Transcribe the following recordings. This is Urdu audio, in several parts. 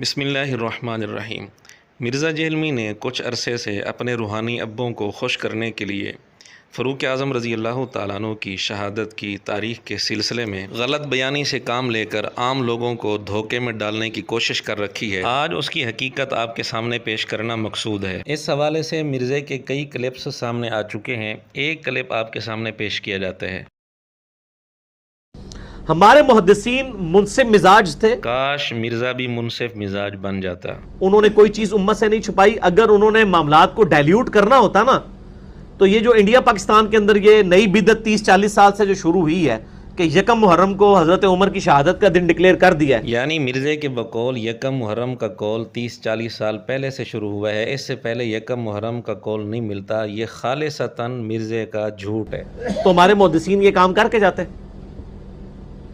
بسم اللہ الرحمن الرحیم۔ مرزا جہلمی نے کچھ عرصے سے اپنے روحانی ابوں کو خوش کرنے کے لیے فاروق اعظم رضی اللہ تعالیٰ عنہ کی شہادت کی تاریخ کے سلسلے میں غلط بیانی سے کام لے کر عام لوگوں کو دھوکے میں ڈالنے کی کوشش کر رکھی ہے۔ آج اس کی حقیقت آپ کے سامنے پیش کرنا مقصود ہے۔ اس حوالے سے مرزا کے کئی کلپس سامنے آ چکے ہیں، ایک کلپ آپ کے سامنے پیش کیا جاتا ہے۔ ہمارے محدثین منصف مزاج تھے، کاش مرزا بھی منصف مزاج بن جاتا۔ انہوں نے کوئی چیز امت سے نہیں چھپائی۔ اگر انہوں نے معاملات کو ڈائلیوٹ کرنا ہوتا نا تو یہ جو انڈیا پاکستان کے اندر یہ نئی بدعت 30-40 سال سے جو شروع ہوئی ہے کہ یکم محرم کو حضرت عمر کی شہادت کا دن ڈکلیئر کر دیا ہے، یعنی مرزا کے بقول یکم محرم کا قول 30-40 سال پہلے سے شروع ہوا ہے، اس سے پہلے یکم محرم کا قول نہیں ملتا، یہ خالصتاً مرزا کا جھوٹ ہے۔ تو ہمارے محدثین یہ کام کر کے جاتے،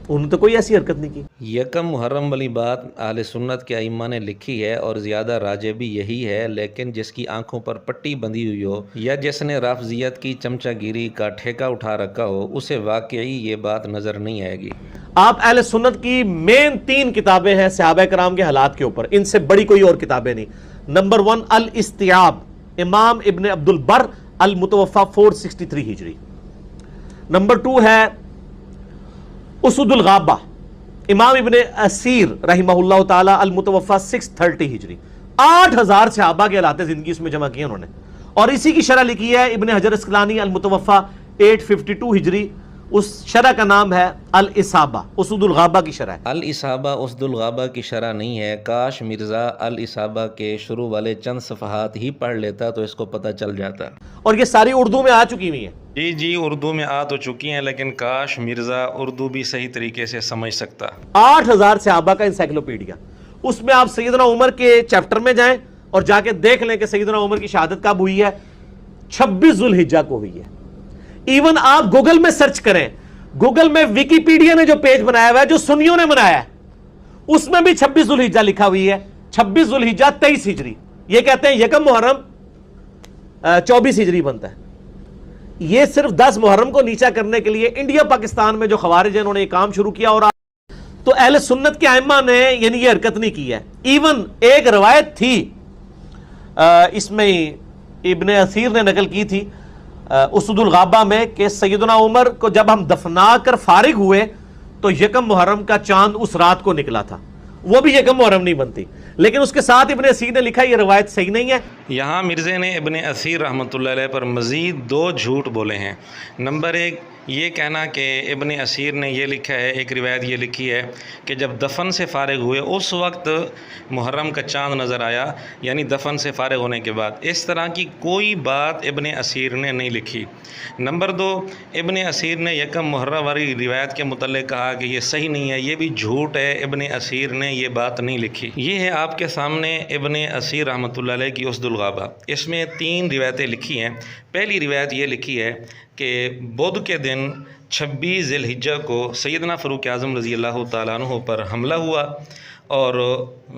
انہوں نے تو کوئی ایسی حرکت نہیں کی۔ یکم محرم والی بات اہل سنت کے ائمہ نے لکھی ہے اور زیادہ راجع بھی یہی ہے، لیکن جس کی آنکھوں پر پٹی بندھی ہوئی ہو یا جس نے رافضیت کی چمچہ گیری کا ٹھیکہ اٹھا رکھا ہو اسے واقعی یہ بات نظر نہیں آئے گی۔ آپ اہل سنت کی مین 3 کتابیں ہیں صحابہ کرام کے حالات کے اوپر، ان سے بڑی کوئی اور کتابیں نہیں۔ نمبر 1 الاستیاب، امام ابن عبد البر، المتوفى 463 ہجری۔ نمبر 2 ہے اسود الغابہ، امام ابن اسیر رحمہ اللہ تعالی، المتوفى 630 ہجری۔ 8000 صحابہ کے حالات زندگی اس میں جمع کیے انہوں نے، اور اسی کی شرح لکھی ہے ابن حجر اسقلانی، المتوفى 852 ہجری۔ اس شرح کا نام ہے الاصابہ، اسود الغابہ کی شرح ہے۔ الاصابہ اسد الغابہ کی شرح نہیں ہے، کاش مرزا الاصابہ کے شروع والے چند صفحات ہی پڑھ لیتا تو اس کو پتہ چل جاتا۔ اور یہ ساری اردو میں آ چکی ہوئی ہیں۔ جی اردو میں آ تو چکی ہیں، لیکن کاش مرزا اردو بھی صحیح طریقے سے سمجھ سکتا۔ 8000 صحابہ کا انسائکلوپیڈیا، اس میں آپ سیدنا عمر کے چیپٹر میں جائیں اور جا کے دیکھ لیں کہ سیدنا عمر کی شہادت کب ہوئی ہے، 26 ذوالحجہ کو ہوئی ہے۔ ایون آپ گوگل میں سرچ کریں، گوگل میں ویکیپیڈیا نے جو پیج بنایا ہوا ہے جو سنیوں نے بنایا ہے اس میں بھی 26 ذوالحجہ لکھا ہوئی ہے، 26 ذوالحجہ 23 ہجری۔ یہ کہتے ہیں یکم محرم 24 ہجری بنتا ہے۔ یہ صرف 10 محرم کو نیچا کرنے کے لیے انڈیا پاکستان میں جو خوارج ہیں انہوں نے یہ کام شروع کیا، اور تو اہل سنت کے ائمہ نے یعنی یہ حرکت نہیں کی ہے۔ ایون ایک روایت تھی اس میں ابن اسیر نے نقل کی تھی اسد الغابہ میں کہ سیدنا عمر کو جب ہم دفنا کر فارغ ہوئے تو یکم محرم کا چاند اس رات کو نکلا تھا، وہ بھی یکم محرم نہیں بنتی، لیکن اس کے ساتھ ابن اسیر نے لکھا یہ روایت صحیح نہیں ہے۔ یہاں مرزا نے ابن اسیر رحمۃ اللہ علیہ پر مزید 2 جھوٹ بولے ہیں۔ نمبر 1 یہ کہنا کہ ابن اسیر نے یہ لکھا ہے، ایک روایت یہ لکھی ہے کہ جب دفن سے فارغ ہوئے اس وقت محرم کا چاند نظر آیا، یعنی دفن سے فارغ ہونے کے بعد۔ اس طرح کی کوئی بات ابن اسیر نے نہیں لکھی۔ نمبر 2 ابن اسیر نے یکم محرم والی روایت کے متعلق کہا کہ یہ صحیح نہیں ہے، یہ بھی جھوٹ ہے، ابن اسیر نے یہ بات نہیں لکھی۔ یہ ہے آپ کے سامنے ابن اسیر رحمۃ اللہ علیہ کی اسد الغابہ، اس میں 3 روایتیں لکھی ہیں۔ پہلی روایت یہ لکھی ہے کہ بدھ کے دن 26 ذی الحجہ کو سیدنا فاروق اعظم رضی اللہ تعالیٰ عنہ پر حملہ ہوا، اور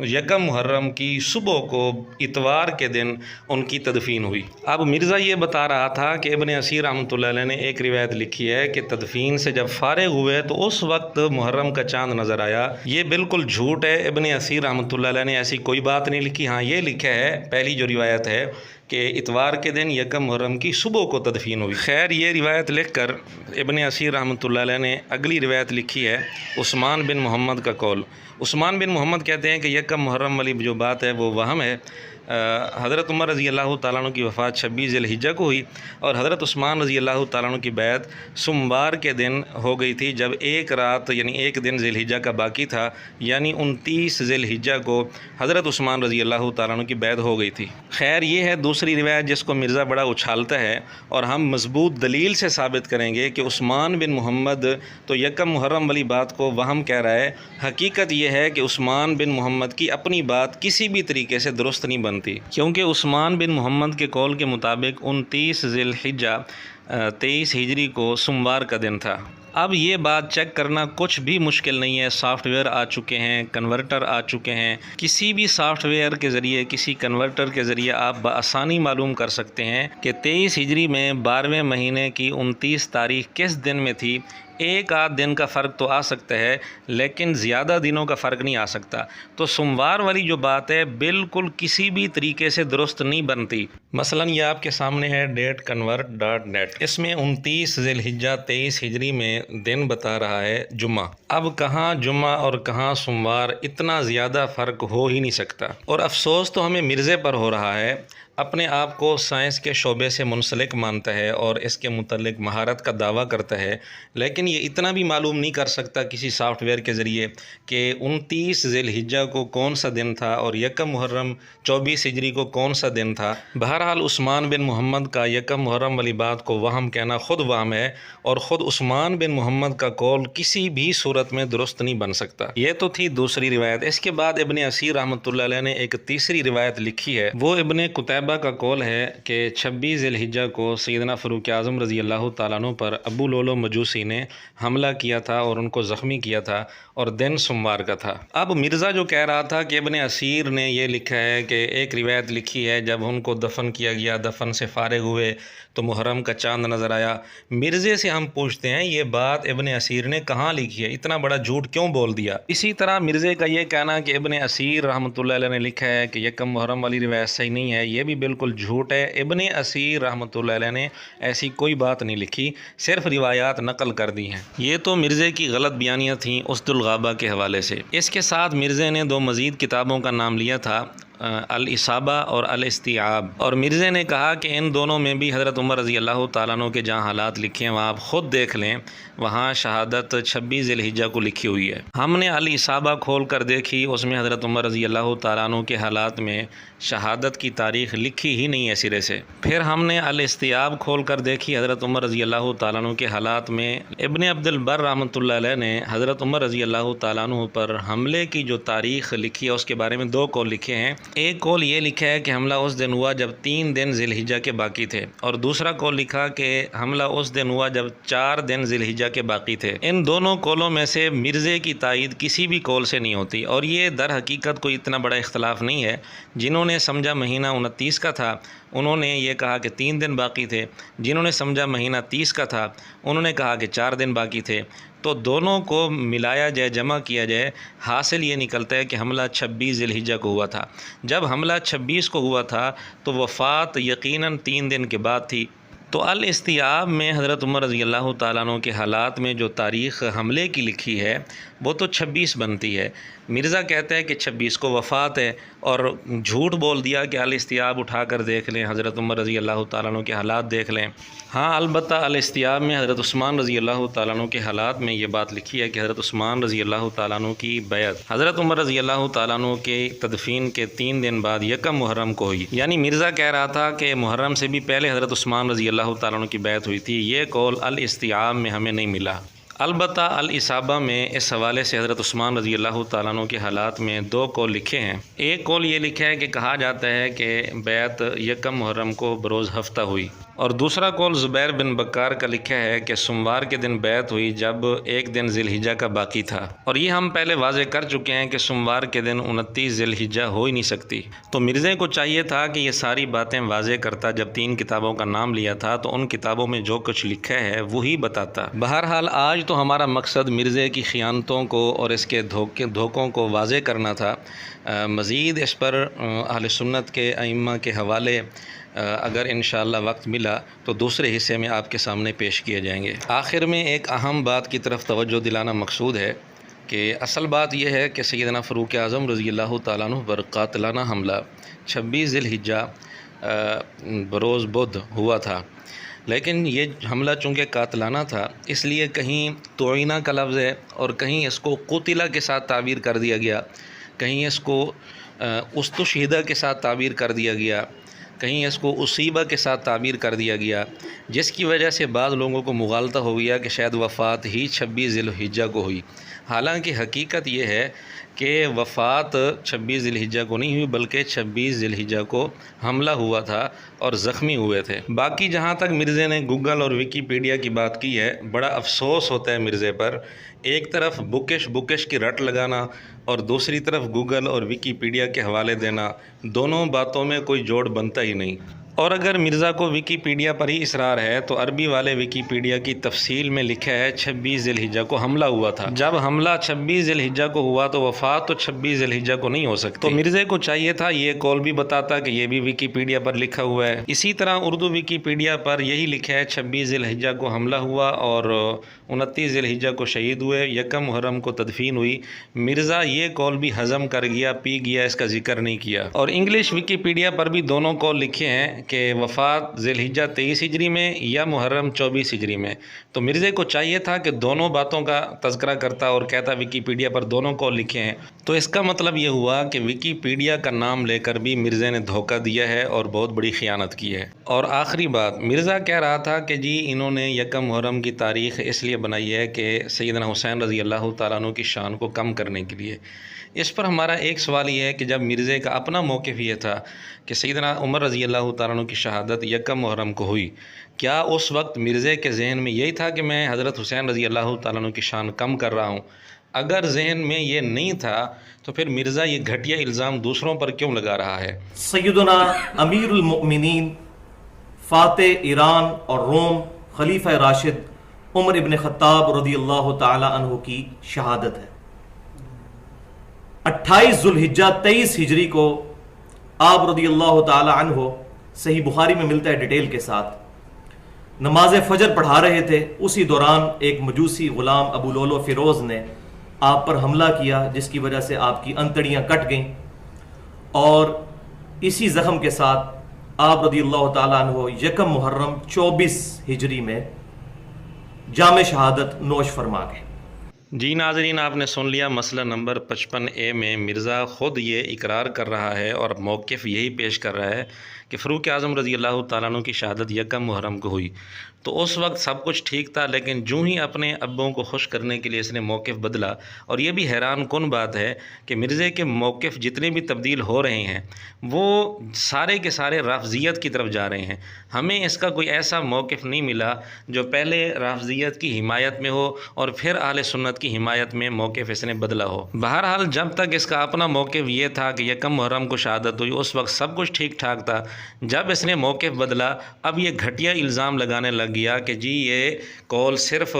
یکم محرم کی صبح کو اتوار کے دن ان کی تدفین ہوئی۔ اب مرزا یہ بتا رہا تھا کہ ابن اسیر رحمۃ اللہ علیہ نے ایک روایت لکھی ہے کہ تدفین سے جب فارغ ہوئے تو اس وقت محرم کا چاند نظر آیا۔ یہ بالکل جھوٹ ہے، ابن اسیر رحمۃ اللہ علیہ نے ایسی کوئی بات نہیں لکھی۔ ہاں یہ لکھا ہے، پہلی جو روایت ہے کہ اتوار کے دن یکم محرم کی صبح کو تدفین ہوئی۔ خیر یہ روایت لکھ کر ابن اسیر رحمۃ اللہ علیہ نے اگلی روایت لکھی ہے عثمان بن محمد کا قول۔ عثمان بن محمد کہتے ہیں کہ یکم محرم والی جو بات ہے وہ وہم ہے۔ حضرت عمر رضی اللہ تعالیٰ عنہ کی وفات 26 ذی الحجہ کو ہوئی، اور حضرت عثمان رضی اللہ تعالیٰ عنہ کی بیعت سوموار کے دن ہو گئی تھی، جب ایک رات یعنی ایک دن ذی الحجہ کا باقی تھا، یعنی 29 ذی الحجہ کو حضرت عثمان رضی اللہ تعالیٰ عنہ کی بیعت ہو گئی تھی۔ خیر یہ ہے دوسری روایت جس کو مرزا بڑا اچھالتا ہے، اور ہم مضبوط دلیل سے ثابت کریں گے کہ عثمان بن محمد تو یکم محرم والی بات کو وہم کہہ رہا ہے۔ حقیقت یہ ہے کہ عثمان بن محمد کی اپنی بات کسی بھی طریقے سے درست نہیں بنتی، کیونکہ عثمان بن محمد کے قول کے مطابق 29 ذی الحجہ 23 ہجری کو سوموار کا دن تھا۔ اب یہ بات چیک کرنا کچھ بھی مشکل نہیں ہے، سافٹ ویئر آ چکے ہیں، کنورٹر آ چکے ہیں، کسی بھی سافٹ ویئر کے ذریعے، کسی کنورٹر کے ذریعے آپ بآسانی معلوم کر سکتے ہیں کہ 23 ہجری میں 12ویں مہینے کی 29 تاریخ کس دن میں تھی۔ ایک آدھ دن کا فرق تو آ سکتا ہے لیکن زیادہ دنوں کا فرق نہیں آ سکتا. تو سوموار والی جو بات ہے بالکل کسی بھی طریقے سے درست نہیں بنتی. مثلا یہ آپ کے سامنے ہے dateconvert.net. اس میں 29 ذی الحجہ 23 ہجری میں دن بتا رہا ہے جمعہ. اب کہاں جمعہ اور کہاں سوموار، اتنا زیادہ فرق ہو ہی نہیں سکتا. اور افسوس تو ہمیں مرزے پر ہو رہا ہے. اپنے آپ کو سائنس کے شعبے سے منسلک مانتا ہے اور اس کے متعلق مہارت کا دعویٰ کرتا ہے، لیکن یہ اتنا بھی معلوم نہیں کر سکتا کسی سافٹ ویئر کے ذریعے کہ 29 ذی الحجہ کو کون سا دن تھا اور یکم محرم 24 ہجری کو کون سا دن تھا. بہرحال عثمان بن محمد کا یکم محرم والی بات کو وہم کہنا خود وہم ہے، اور خود عثمان بن محمد کا قول کسی بھی صورت میں درست نہیں بن سکتا. یہ تو تھی دوسری روایت. اس کے بعد ابن اسیر رحمۃ اللہ علیہ نے ایک تیسری روایت لکھی ہے. وہ ابن قتیبہ کا قول ہے کہ 26 ذی الحجہ کو سیدنا فاروق اعظم رضی اللہ تعالیٰ عنہ پر ابو لولو مجوسی نے حملہ کیا تھا اور ان کو زخمی کیا تھا، اور دن سوموار کا تھا. اب مرزا جو کہہ رہا تھا کہ ابن اسیر نے یہ لکھا ہے کہ ایک روایت لکھی ہے جب ان کو دفن کیا گیا، دفن سے فارغ ہوئے تو محرم کا چاند نظر آیا. مرزے سے ہم پوچھتے ہیں یہ بات ابن اسیر نے کہاں لکھی ہے؟ اتنا بڑا جھوٹ کیوں بول دیا؟ اسی طرح مرزے کا یہ کہنا کہ ابن اسیر رحمۃ اللہ علیہ نے لکھا ہے کہ یکم محرم والی روایت صحیح نہیں ہے، یہ بھی بالکل جھوٹ ہے. ابن اسیر رحمۃ اللہ علیہ نے ایسی کوئی بات نہیں لکھی، صرف روایات نقل کر دی ہیں. یہ تو مرزے کی غلط بیانیاں تھیں اسد الغابہ کے حوالے سے. اس کے ساتھ مرزے نے 2 مزید کتابوں کا نام لیا تھا، الاصابہ اور الاستیعاب، اور مرزے نے کہا کہ ان دونوں میں بھی حضرت عمر رضی اللہ تعالیٰ عنہ کے جہاں حالات لکھے ہیں وہاں آپ خود دیکھ لیں، وہاں شہادت 26 ذی الحجہ کو لکھی ہوئی ہے. ہم نے الاصابہ کھول کر دیکھی، اس میں حضرت عمر رضی اللہ تعالیٰ عنہ کے حالات میں شہادت کی تاریخ لکھی ہی نہیں ہے سرے سے. پھر ہم نے الاستیعاب کھول کر دیکھی، حضرت عمر رضی اللہ تعالیٰ عنہ کے حالات میں ابن عبد البر رحمۃ اللہ علیہ نے حضرت عمر رضی اللہ تعالیٰ عنہ پر حملے کی جو تاریخ لکھی ہے اس کے بارے میں 2 قول لکھے ہیں. ایک قول یہ لکھا ہے کہ حملہ اس دن ہوا جب 3 دن ذی الحجہ کے باقی تھے، اور دوسرا قول لکھا کہ حملہ اس دن ہوا جب 4 دن ذی الحجہ کے باقی تھے. ان دونوں قولوں میں سے مرزے کی تائید کسی بھی قول سے نہیں ہوتی، اور یہ در حقیقت کوئی اتنا بڑا اختلاف نہیں ہے. جنہوں نے سمجھا مہینہ 29 کا تھا انہوں نے یہ کہا کہ 3 دن باقی تھے، جنہوں نے سمجھا مہینہ 30 کا تھا انہوں نے کہا کہ 4 دن باقی تھے. تو دونوں کو ملایا جائے، جمع کیا جائے، حاصل یہ نکلتا ہے کہ حملہ 26 ذی الحجہ کو ہوا تھا. جب حملہ 26 کو ہوا تھا تو وفات یقیناً 3 دن کے بعد تھی. تو الاستیعاب میں حضرت عمر رضی اللہ تعالیٰ عنہ کے حالات میں جو تاریخ حملے کی لکھی ہے وہ تو 26 بنتی ہے. مرزا کہتا ہے کہ 26 کو وفات ہے، اور جھوٹ بول دیا کہ الاستیعاب اٹھا کر دیکھ لیں، حضرت عمر رضی اللہ تعالیٰ عنہ کے حالات دیکھ لیں. ہاں البتہ الاستیعاب میں حضرت عثمان رضی اللہ تعالیٰ عنہ کے حالات میں یہ بات لکھی ہے کہ حضرت عثمان رضی اللہ تعالیٰ عنہ کی بیعت حضرت عمر رضی اللہ تعالیٰ عنہ کے تدفین کے 3 دن بعد یکم محرم کو ہوئی. یعنی مرزا کہہ رہا تھا کہ محرم سے بھی پہلے حضرت عثمان رضی اللہ تعالیٰ عنہ کی بیعت ہوئی تھی. یہ قول الاستیعاب میں ہمیں نہیں ملا. البتہ الاصابہ میں اس حوالے سے حضرت عثمان رضی اللہ تعالیٰ عنہ کے حالات میں 2 قول لکھے ہیں. ایک قول یہ لکھا ہے کہ کہا جاتا ہے کہ بیعت یکم محرم کو بروز ہفتہ ہوئی، اور دوسرا قول زبیر بن بکار کا لکھا ہے کہ سوموار کے دن بیعت ہوئی جب 1 دن ذی الحجہ کا باقی تھا. اور یہ ہم پہلے واضح کر چکے ہیں کہ سوموار کے دن 29 ذی الحجہ ہو ہی نہیں سکتی. تو مرزے کو چاہیے تھا کہ یہ ساری باتیں واضح کرتا، جب 3 کتابوں کا نام لیا تھا تو ان کتابوں میں جو کچھ لکھا ہے وہی بتاتا. بہرحال آج تو ہمارا مقصد مرزے کی خیانتوں کو اور اس کے دھوکوں کو واضح کرنا تھا. مزید اس پر اہل سنت کے ائمہ کے حوالے اگر انشاءاللہ وقت ملا تو دوسرے حصے میں آپ کے سامنے پیش کیے جائیں گے. آخر میں ایک اہم بات کی طرف توجہ دلانا مقصود ہے کہ اصل بات یہ ہے کہ سیدنا فاروق اعظم رضی اللہ تعالیٰ عنہ پر قاتلانہ حملہ 26 ذی الحجہ بروز بدھ ہوا تھا. لیکن یہ حملہ چونکہ قاتلانہ تھا اس لیے کہیں توعینہ کا لفظ ہے اور کہیں اس کو قتلہ کے ساتھ تعبیر کر دیا گیا، کہیں اس کو استشہدہ کے ساتھ تعبیر کر دیا گیا، کہیں اس کو اصیبہ کے ساتھ تعبیر کر دیا گیا، جس کی وجہ سے بعض لوگوں کو مغالطہ ہو گیا کہ شاید وفات ہی 26 ذی الحجہ کو ہوئی. حالانکہ حقیقت یہ ہے کہ وفات 26 ذی الحجہ کو نہیں ہوئی بلکہ 26 ذی الحجہ کو حملہ ہوا تھا اور زخمی ہوئے تھے. باقی جہاں تک مرزے نے گوگل اور ویکیپیڈیا کی بات کی ہے، بڑا افسوس ہوتا ہے مرزے پر. ایک طرف بکش کی رٹ لگانا اور دوسری طرف گوگل اور ویکیپیڈیا کے حوالے دینا، دونوں باتوں میں کوئی جوڑ بنتا ہی نہیں. اور اگر مرزا کو ویکیپیڈیا پر ہی اصرار ہے تو عربی والے ویکیپیڈیا کی تفصیل میں لکھا ہے 26 ذی الحجہ کو حملہ ہوا تھا۔ جب حملہ 26 ذی الحجہ کو ہوا تو وفات تو 26 ذی الحجہ کو نہیں ہو سکتی۔ تو مرزا کو چاہیے تھا یہ قول بھی بتاتا کہ یہ بھی ویکیپیڈیا پر لکھا ہوا ہے۔ اسی طرح اردو ویکیپیڈیا پر یہی لکھا ہے 26 ذی الحجہ کو حملہ ہوا اور 29 ذی الحجہ کو شہید ہوئے، یکم محرم کو تدفین ہوئی۔ مرزا یہ قول بھی ہضم کر گیا، پی گیا، اس کا ذکر نہیں کیا۔ اور انگلش ویکیپیڈیا پر بھی دونوں قول لکھے ہیں کہ وفات ذی الحجہ 23 ہجری میں یا محرم 24 ہجری میں۔ تو مرزا کو چاہیے تھا کہ دونوں باتوں کا تذکرہ کرتا اور کہتا ویکیپیڈیا پر دونوں قول لکھے ہیں۔ تو اس کا مطلب یہ ہوا کہ ویکیپیڈیا کا نام لے کر بھی مرزا نے دھوکہ دیا ہے اور بہت بڑی خیانت کی ہے۔ اور آخری بات، مرزا کہہ رہا تھا کہ جی انہوں نے یکم محرم کی تاریخ اس لیے بنائی ہے کہ سیدنا حسین رضی اللہ تعالیٰ عنہ کی شان کو کم کرنے کے لیے۔ اس پر ہمارا ایک سوال یہ ہے کہ جب مرزا کا اپنا موقف یہ تھا کہ سیدنا عمر رضی اللہ تعالیٰ عنہ کی شہادت یکم محرم کو ہوئی، کیا اس وقت مرزا کے ذہن میں یہی تھا کہ میں حضرت حسین رضی اللہ تعالیٰ عنہ کی شان کم کر رہا ہوں؟ اگر ذہن میں یہ نہیں تھا تو پھر مرزا یہ گھٹیا الزام دوسروں پر کیوں لگا رہا ہے؟ سیدنا امیر المؤمنین فاتح ایران اور روم خلیفہ راشد عمر ابن خطاب رضی اللہ تعالی عنہ کی شہادت ہے۔ 28 ذی الحجہ 23 ہجری کو آپ رضی اللہ تعالی عنہ، صحیح بخاری میں ملتا ہے ڈیٹیل کے ساتھ، نماز فجر پڑھا رہے تھے۔ اسی دوران ایک مجوسی غلام ابو لولو فیروز نے آپ پر حملہ کیا، جس کی وجہ سے آپ کی انتڑیاں کٹ گئیں، اور اسی زخم کے ساتھ آپ رضی اللہ تعالیٰ عنہ یکم محرم 24 ہجری میں جام شہادت نوش فرما گئے۔ جی ناظرین، آپ نے سن لیا مسئلہ نمبر 55A میں مرزا خود یہ اقرار کر رہا ہے اور موقف یہی پیش کر رہا ہے کہ فاروق اعظم رضی اللہ تعالیٰ عنہ کی شہادت یکم محرم کو ہوئی۔ تو اس وقت سب کچھ ٹھیک تھا، لیکن جو ہی اپنے ابوں کو خوش کرنے کے لیے اس نے موقف بدلا، اور یہ بھی حیران کن بات ہے کہ مرزا کے موقف جتنے بھی تبدیل ہو رہے ہیں وہ سارے کے سارے رافضیت کی طرف جا رہے ہیں۔ ہمیں اس کا کوئی ایسا موقف نہیں ملا جو پہلے رافضیت کی حمایت میں ہو اور پھر اہل سنت کی حمایت میں موقف اس نے بدلا ہو۔ بہرحال جب تک اس کا اپنا موقف یہ تھا کہ یکم محرم کو شہادت ہوئی، اس وقت سب کچھ ٹھیک ٹھاک تھا۔ جب اس نے موقف بدلا، اب یہ گھٹیا الزام لگانے لگ گیا کہ جی یہ قول صرف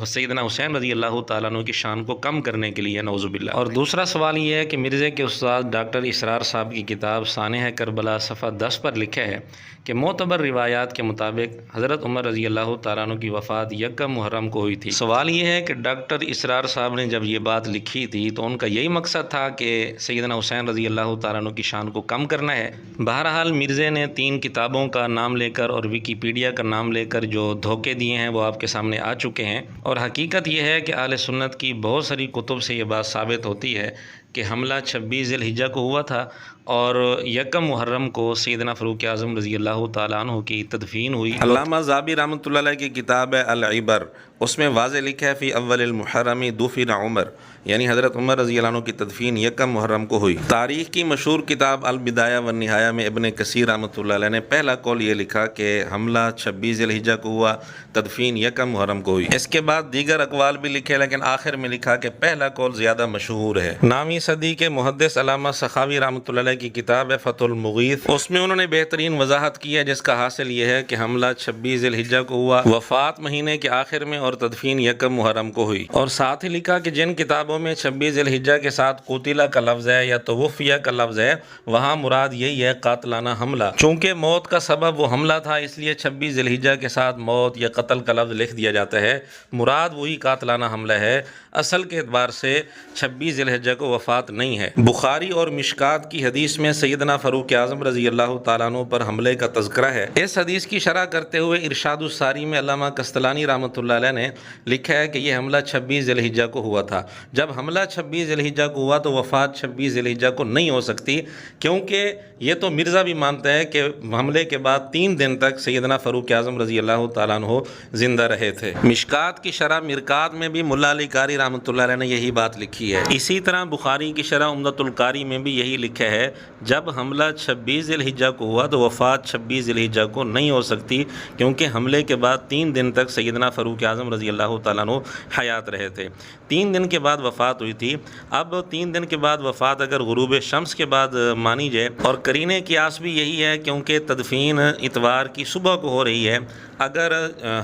سیدنا حسین رضی اللہ تعالیٰ عنہ کی شان کو کم کرنے کے لیے، نعوذ باللہ۔ اور دوسرا سوال یہ ہے کہ مرزا کے استاد ڈاکٹر اسرار صاحب کی کتاب سانحہ کربلا صفحہ 10 پر لکھا ہے کہ معتبر روایات کے مطابق حضرت عمر رضی اللہ تعالیٰ عنہ کی وفات یکم محرم کو ہوئی تھی۔ سوال یہ ہے کہ ڈاکٹر اسرار صاحب نے جب یہ بات لکھی تھی تو ان کا یہی مقصد تھا کہ سیدنا حسین رضی اللہ تعالیٰ عنہ کی شان کو کم کرنا ہے؟ بہرحال مرزا نے 3 کتابوں کا نام لے کر اور ویکیپیڈیا کا نام لے کر جو دھوکے دیے ہیں وہ آپ کے سامنے آ چکے ہیں، اور حقیقت یہ ہے کہ اہل سنت کی بہت ساری کتب سے یہ بات ثابت ہوتی ہے کہ حملہ 26 ذی الحجہ کو ہوا تھا اور یکم محرم کو سیدنا فاروق اعظم رضی اللہ تعالیٰ عنہ کی تدفین ہوئی۔ علامہ ذابی رحمۃ اللہ علیہ کی کتاب ہے العبر، اس میں واضح لکھا ہے فی اول المحرم دفن عمر، یعنی حضرت عمر رضی اللہ عنہ کی تدفین یکم محرم کو ہوئی۔ تاریخ کی مشہور کتاب البدایہ والنہایہ میں ابن کثیر رحمۃ اللہ علیہ نے پہلا قول یہ لکھا کہ حملہ 26 ذی الحجہ کو ہوا، تدفین یکم محرم کو ہوئی۔ اس کے بعد دیگر اقوال بھی لکھے، لیکن آخر میں لکھا کہ پہلا قول زیادہ مشہور ہے۔ 9ویں صدی کے محدث علامہ سخاوی رحمۃ اللہ علیہ کی کتاب ہے فتح المغیث، اس میں انہوں نے بہترین وضاحت کی ہے، جس کا حاصل یہ ہے کہ حملہ 26 ذی الحجہ کو ہوا، وفات مہینے کے آخر میں اور تدفین یکم محرم کو ہوئی۔ اور ساتھ ہی لکھا کہ جن کتابوں میں 26 ذی الحجہ کے ساتھ قتلہ کا لفظ ہے یا توفیہ کا لفظ ہے، وہاں مراد یہی ہے قاتلانہ حملہ۔ چونکہ موت کا سبب وہ حملہ تھا، اس لیے 26 ذی الحجہ کے ساتھ موت یا قتل کا لفظ لکھ دیا جاتا ہے، مراد وہی قاتلانہ حملہ ہے۔ اصل کے اعتبار سے 26 ذی الحجہ کو وفات نہیں ہے۔ بخاری اور مشکات کی حدیث میں سیدنا فاروق اعظم رضی اللہ تعالیٰ عنہ پر حملے کا تذکرہ ہے۔ اس حدیث کی شرح کرتے ہوئے ارشاد الساری میں علامہ قسطلانی رحمۃ اللہ علیہ نے لکھا ہے کہ یہ حملہ 26 ذی الحجہ کو ہوا تھا۔ جب حملہ 26 ذی الحجہ کو ہوا تو وفات 26 ذی الحجہ کو نہیں ہو سکتی، کیونکہ یہ تو مرزا بھی مانتا ہے کہ حملے کے بعد 3 دن تک سیدنا فاروق اعظم رضی اللہ تعالیٰ عنہ زندہ رہے تھے۔ مشکات کی شرح مرکات میں بھی ملا علی قاری رحمۃ اللہ علیہ نے یہی بات لکھی ہے۔ اسی طرح بخاری کی شرح عمدۃ القاری میں بھی یہی لکھا ہے، جب حملہ 26 ذی الحجہ کو ہوا تو وفات 26 ذی الحجہ کو نہیں ہو سکتی، کیونکہ حملے کے بعد 3 دن تک سیدنا فاروق اعظم رضی اللہ تعالیٰ عنہ حیات رہے تھے۔ 3 دن کے بعد وفات ہوئی تھی. اب 3 دن کے بعد وفات اگر غروب شمس کے بعد مانی جائے، اور قرینہ قیاس بھی یہی ہے کیونکہ تدفین اتوار کی صبح کو ہو رہی ہے. اگر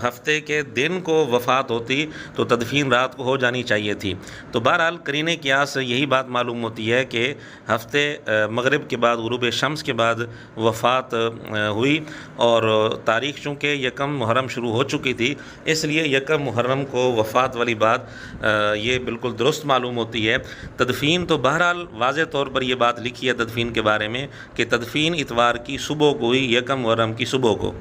ہفتے کے دن کو وفات ہوتی تو تدفین رات کو ہو جانی چاہیے تھی. تو بہرحال قرینہ قیاس سے یہی بات معلوم ہوتی ہے کہ ہفتے مغرب کے بعد غروب شمس کے بعد وفات ہوئی، اور تاریخ چونکہ 1 محرم شروع ہو چکی تھی، اس لیے 1 محرم کو وفات والی بات یہ بالکل درست معلوم ہوتی ہے. تدفین تو بہرحال واضح طور پر یہ بات لکھی ہے تدفین کے بارے میں کہ تدفین اتوار کی صبح کو ہی 1 محرم کی صبح کو.